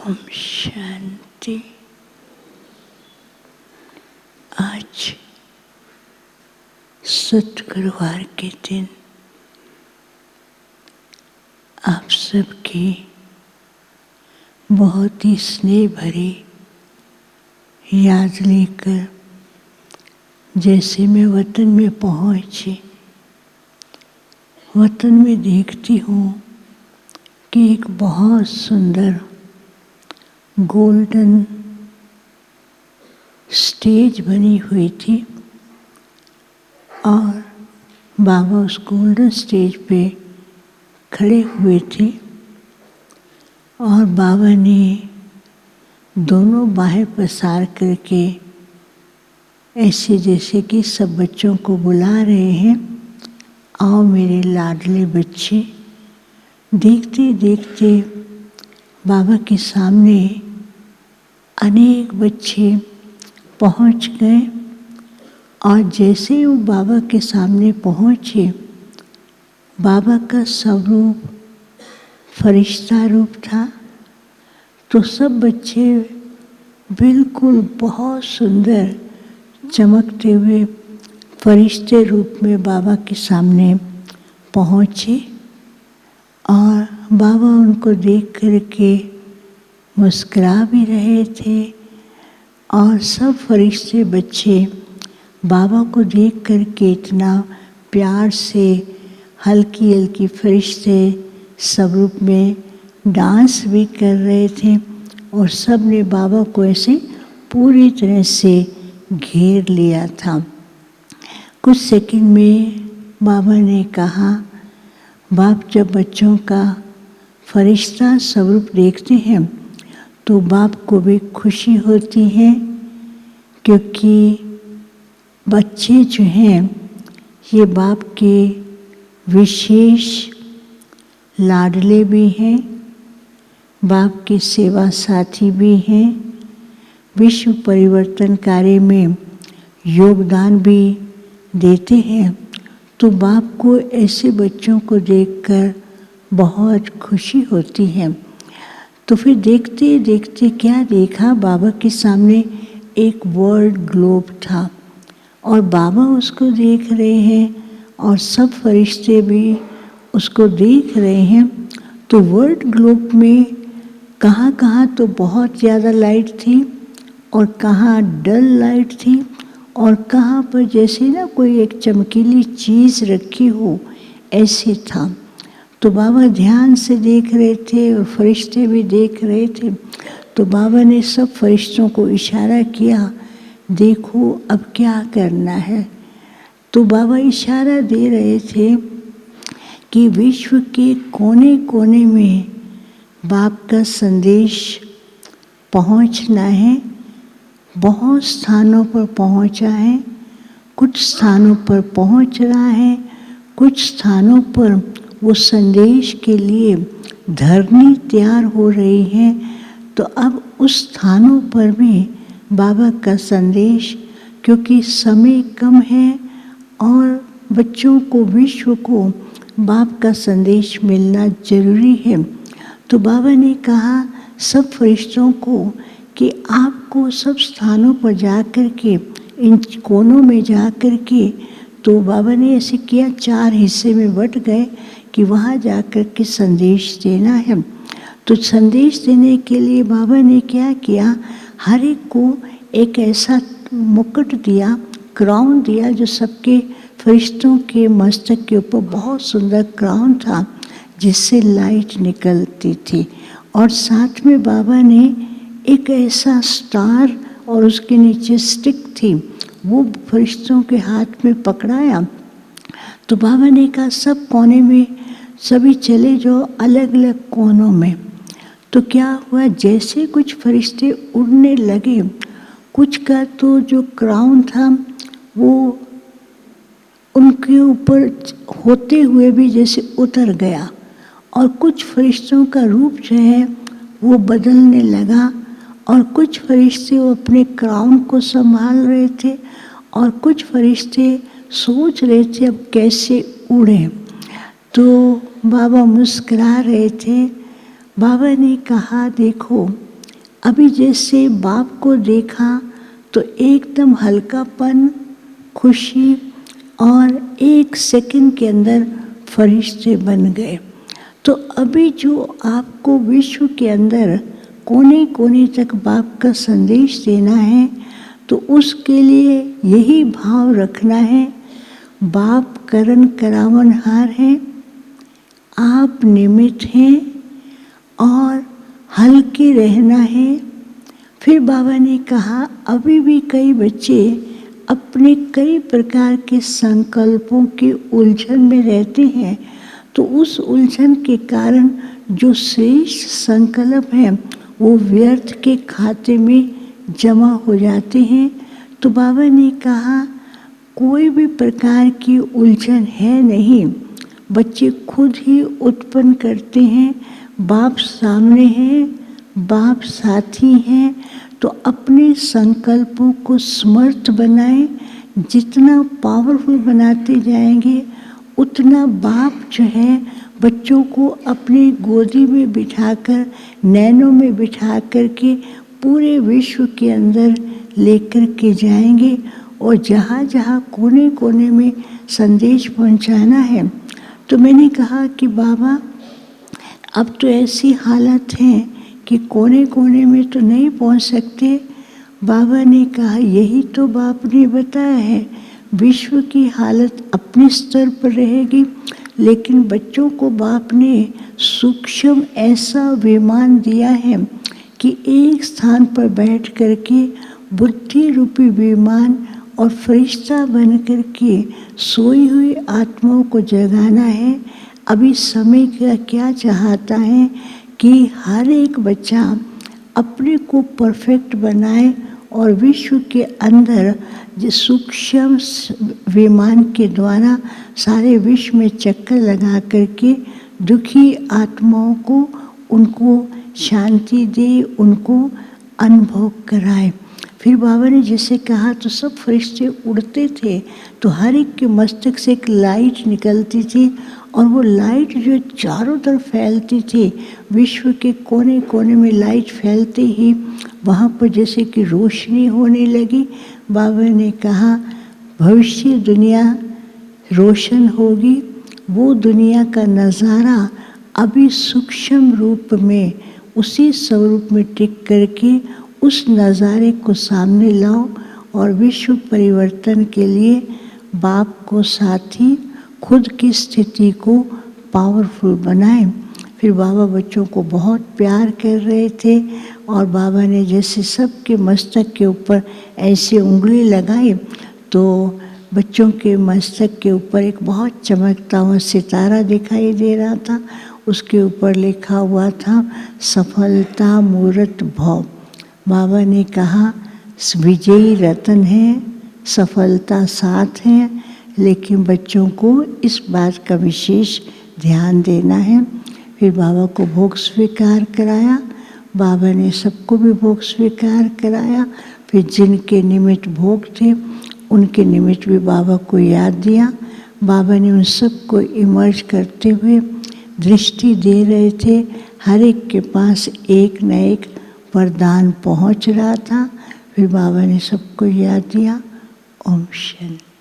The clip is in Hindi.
ओम शांति। आज सतगुरुवार के दिन आप सबकी बहुत ही स्नेह भरी याद लेकर जैसे मैं वतन में पहुंची, वतन में देखती हूँ कि एक बहुत सुंदर गोल्डन स्टेज बनी हुई थी और बाबा उस गोल्डन स्टेज पे खड़े हुए थे और बाबा ने दोनों बाहें पसार करके ऐसे जैसे कि सब बच्चों को बुला रहे हैं, आओ मेरे लाडले बच्चे। देखते देखते बाबा के सामने अनेक बच्चे पहुंच गए और जैसे ही वो बाबा के सामने पहुंचे, बाबा का स्वरूप फरिश्ता रूप था। तो सब बच्चे बिल्कुल बहुत सुंदर चमकते हुए फरिश्ते रूप में बाबा के सामने पहुंचे और बाबा उनको देख करके मुस्कुरा भी रहे थे और सब फरिश्ते बच्चे बाबा को देख करके इतना प्यार से हल्की हल्की फरिश्ते स्वरूप में डांस भी कर रहे थे और सब ने बाबा को ऐसे पूरी तरह से घेर लिया था। कुछ सेकंड में बाबा ने कहा, बाप जब बच्चों का फरिश्ता स्वरूप देखते हैं तो बाप को भी खुशी होती है, क्योंकि बच्चे जो हैं ये बाप के विशेष लाडले भी हैं, बाप के सेवा साथी भी हैं, विश्व परिवर्तन कार्य में योगदान भी देते हैं। तो बाप को ऐसे बच्चों को देखकर बहुत खुशी होती है। तो फिर देखते देखते क्या देखा, बाबा के सामने एक वर्ल्ड ग्लोब था और बाबा उसको देख रहे हैं और सब फरिश्ते भी उसको देख रहे हैं। तो वर्ल्ड ग्लोब में कहाँ कहाँ तो बहुत ज़्यादा लाइट थी और कहाँ डल लाइट थी और कहाँ पर जैसे ना कोई एक चमकीली चीज़ रखी हो ऐसे था। तो बाबा ध्यान से देख रहे थे और फरिश्ते भी देख रहे थे। तो बाबा ने सब फरिश्तों को इशारा किया, देखो अब क्या करना है। तो बाबा इशारा दे रहे थे कि विश्व के कोने कोने में बाप का संदेश पहुंचना है। बहुत स्थानों पर पहुंचा है, कुछ स्थानों पर पहुंच रहा है, कुछ स्थानों पर वो संदेश के लिए धरनी तैयार हो रही है। तो अब उस स्थानों पर भी बाबा का संदेश, क्योंकि समय कम है और बच्चों को विश्व को बाप का संदेश मिलना जरूरी है। तो बाबा ने कहा सब फरिश्तों को कि आपको सब स्थानों पर जा कर के, इन कोनों में जा कर के, तो बाबा ने ऐसे किया, 4 हिस्से में बट गए कि वहाँ जा कर के संदेश देना है। तो संदेश देने के लिए बाबा ने क्या किया, हर एक को एक ऐसा मुकुट दिया, क्राउन दिया, जो सबके फरिश्तों के मस्तक के ऊपर बहुत सुंदर क्राउन था जिससे लाइट निकलती थी। और साथ में बाबा ने एक ऐसा स्टार और उसके नीचे स्टिक थी, वो फरिश्तों के हाथ में पकड़ाया। तो बाबा ने कहा सब कोने में सभी चले जाओ, अलग अलग कोनों में। तो क्या हुआ, जैसे कुछ फरिश्ते उड़ने लगे, कुछ का तो जो क्राउन था वो उनके ऊपर होते हुए भी जैसे उतर गया और कुछ फरिश्तों का रूप जो है वो बदलने लगा और कुछ फरिश्ते वो अपने क्राउन को संभाल रहे थे और कुछ फरिश्ते सोच रहे थे अब कैसे उड़े। तो बाबा मुस्कुरा रहे थे। बाबा ने कहा, देखो अभी जैसे बाप को देखा तो एकदम हल्कापन, खुशी और 1 सेकंड के अंदर फरिश्ते बन गए। तो अभी जो आपको विश्व के अंदर कोने कोने तक बाप का संदेश देना है, तो उसके लिए यही भाव रखना है, बाप करन करावनहार हैं, आप निमित्त हैं और हल्के रहना है। फिर बाबा ने कहा अभी भी कई बच्चे अपने कई प्रकार के संकल्पों के उलझन में रहते हैं, तो उस उलझन के कारण जो श्रेष्ठ संकल्प हैं वो व्यर्थ के खाते में जमा हो जाते हैं। तो बाबा ने कहा कोई भी प्रकार की उलझन है नहीं, बच्चे खुद ही उत्पन्न करते हैं। बाप सामने हैं, बाप साथी हैं, तो अपने संकल्पों को समर्थ बनाएं। जितना पावरफुल बनाते जाएंगे उतना बाप जो है बच्चों को अपनी गोदी में बिठाकर, नैनों में बिठा कर के पूरे विश्व के अंदर लेकर के जाएंगे। और जहाँ जहाँ कोने कोने में संदेश पहुँचाना है, तो मैंने कहा कि बाबा अब तो ऐसी हालत है कि कोने कोने में तो नहीं पहुँच सकते। बाबा ने कहा यही तो बाप ने बताया है, विश्व की हालत अपने स्तर पर रहेगी, लेकिन बच्चों को बाप ने सूक्ष्म ऐसा विमान दिया है कि एक स्थान पर बैठ करके बुद्धि रूपी विमान और फरिश्ता बन करके सोई हुई आत्माओं को जगाना है। अभी समय का क्या चाहता है कि हर एक बच्चा अपने को परफेक्ट बनाए और विश्व के अंदर जिस सूक्ष्म विमान के द्वारा सारे विश्व में चक्कर लगा करके दुखी आत्माओं को उनको शांति दे, उनको अनुभव कराए। फिर बाबा ने जैसे कहा तो सब फरिश्ते उड़ते थे, तो हर एक के मस्तक से एक लाइट निकलती थी और वो लाइट जो चारों तरफ फैलती थी, विश्व के कोने कोने में लाइट फैलते ही वहाँ पर जैसे कि रोशनी होने लगी। बाबा ने कहा भविष्य दुनिया रोशन होगी, वो दुनिया का नज़ारा अभी सूक्ष्म रूप में उसी स्वरूप में टिक करके उस नज़ारे को सामने लाओ और विश्व परिवर्तन के लिए बाप को साथी, खुद की स्थिति को पावरफुल बनाए। फिर बाबा बच्चों को बहुत प्यार कर रहे थे और बाबा ने जैसे सबके मस्तक के ऊपर ऐसे उंगली लगाई तो बच्चों के मस्तक के ऊपर एक बहुत चमकता हुआ सितारा दिखाई दे रहा था। उसके ऊपर लिखा हुआ था सफलता मूर्त भव। बाबा ने कहा विजयी रतन है, सफलता साथ है, लेकिन बच्चों को इस बात का विशेष ध्यान देना है। फिर बाबा को भोग स्वीकार कराया, बाबा ने सबको भी भोग स्वीकार कराया। फिर जिनके निमित्त भोग थे उनके निमित्त भी बाबा को याद दिया। बाबा ने उन सबको इमर्ज करते हुए दृष्टि दे रहे थे, हर एक के पास एक न एक वरदान पहुंच रहा था। फिर बाबा ने सबको याद दिया। ओम शांति।